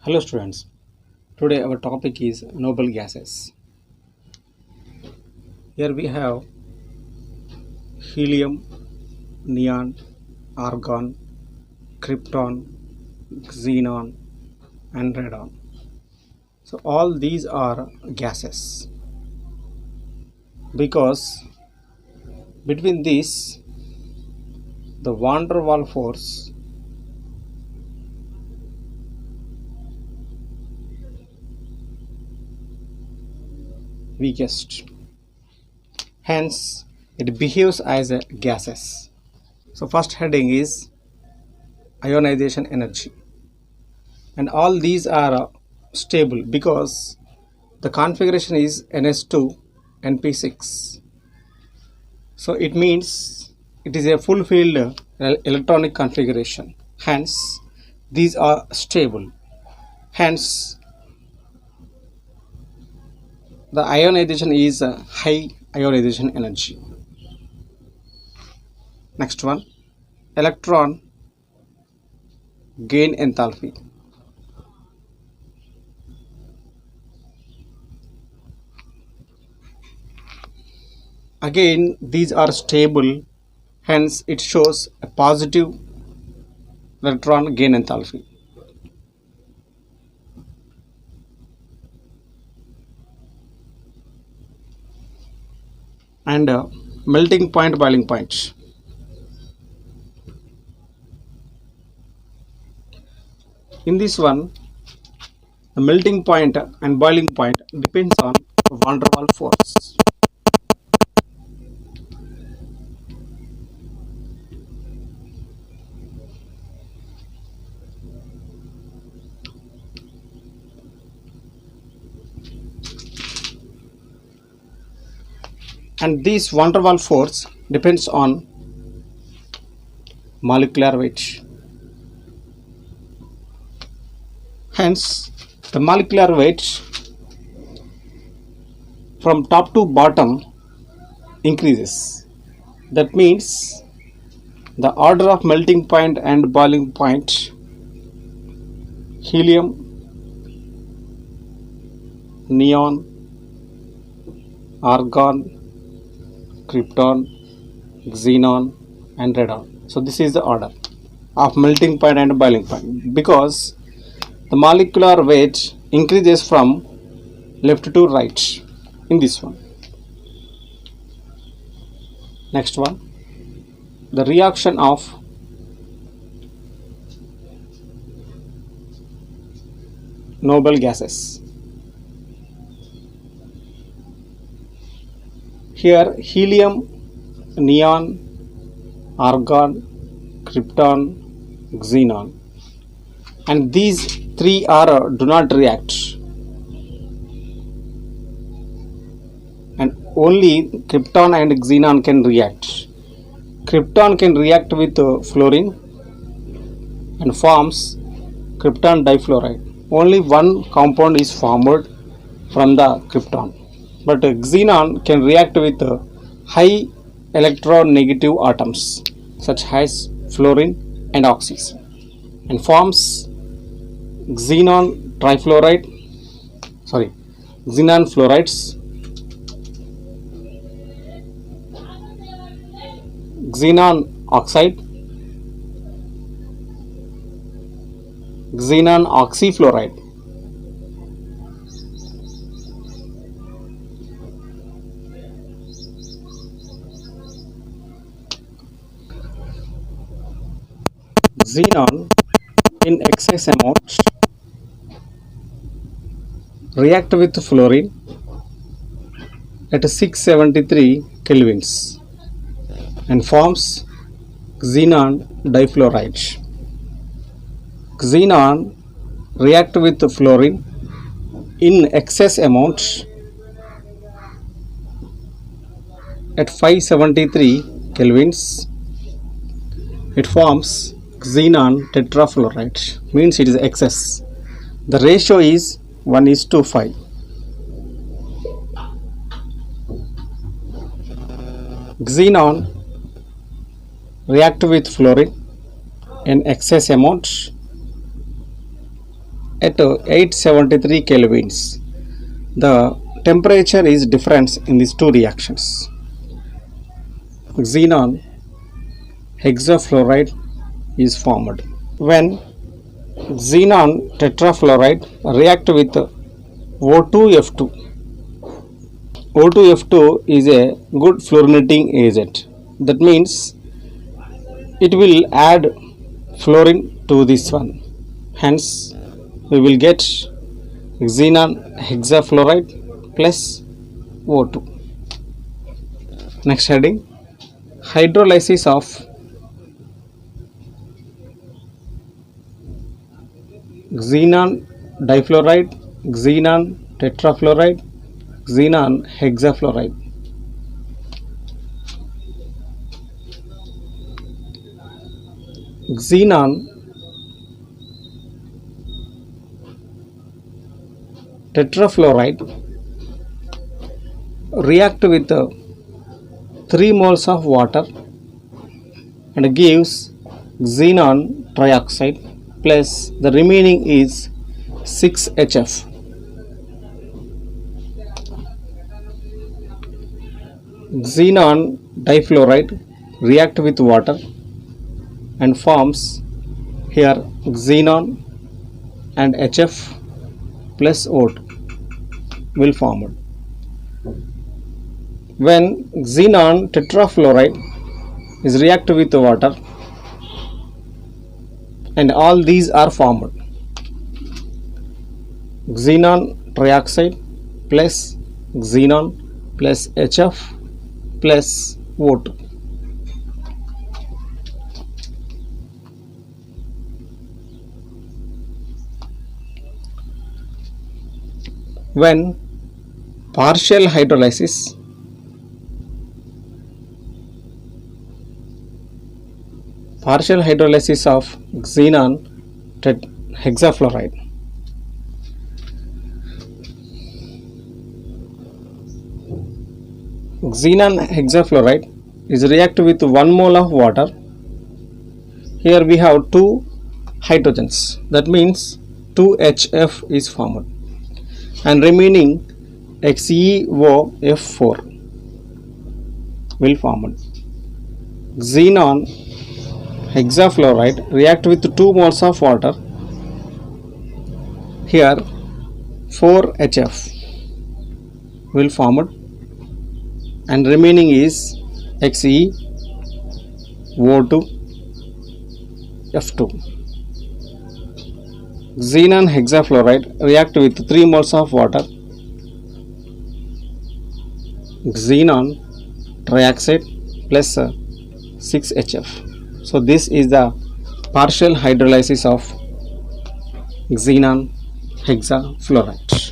Hello students, today our topic is noble gases. Here we have helium, neon, argon, krypton, xenon and radon. So all these are gases because between these the van der Waals force weakest. Hence it behaves as a gases. So first heading is ionization energy, and all these are stable because the configuration is ns2 np6. So it means it is a full-filled electronic configuration. Hence these are stable. Hence the ionization is high ionization energy. Next one, electron gain enthalpy. Again these are stable, hence it shows a positive electron gain enthalpy. And melting point, boiling point. In this one, the melting point and boiling point depends on van der Waals force. And this van der Waals force depends on molecular weight. Hence, the molecular weight from top to bottom increases. That means the order of melting point and boiling point: helium, neon, argon, krypton, xenon and radon. So this is the order of melting point and boiling point because the molecular weight increases from left to right in this one. Next one, the reaction of noble gases. Here helium, neon, argon, krypton, xenon, and these three are do not react, and only krypton and xenon can react. Krypton can react with fluorine and forms krypton difluoride. Only one compound is formed from the krypton, but xenon can react with high electronegative atoms such as fluorine and oxygen and forms xenon trifluoride, xenon fluorides, xenon oxide, xenon oxyfluoride. Xenon in excess amount react with fluorine at 673 kelvins and forms xenon difluoride. Xenon react with fluorine in excess amount at 573 kelvins. It forms xenon tetrafluoride, means it is excess. The ratio is 1:5. Xenon react with fluorine in excess amount at 873 kelvins. The temperature is difference in these two reactions. Xenon hexafluoride is formed. When xenon tetrafluoride react with O2F2. O2F2 is a good fluorinating agent. That means it will add fluorine to this one. Hence, we will get xenon hexafluoride plus O2. Next heading, hydrolysis of xenon difluoride, xenon tetrafluoride, xenon hexafluoride. Xenon tetrafluoride react with 3 moles of water and gives xenon trioxide plus the remaining is 6HF. Xenon difluoride react with water and forms here xenon and HF plus O2 will form. When xenon tetrafluoride is react with water and all these are formed, xenon trioxide plus xenon plus HF plus O2. When partial hydrolysis of xenon hexafluoride. Xenon hexafluoride is react with 1 mole of water. Here we have 2 hydrogens. That means 2HF is formed and remaining XeOF4 will form. Xenon hexafluoride react with 2 moles of water. Here 4HF will form and remaining is XeO2F2. Xenon hexafluoride react with 3 moles of water. Xenon trioxide plus 6HF. So this is the partial hydrolysis of xenon hexafluoride.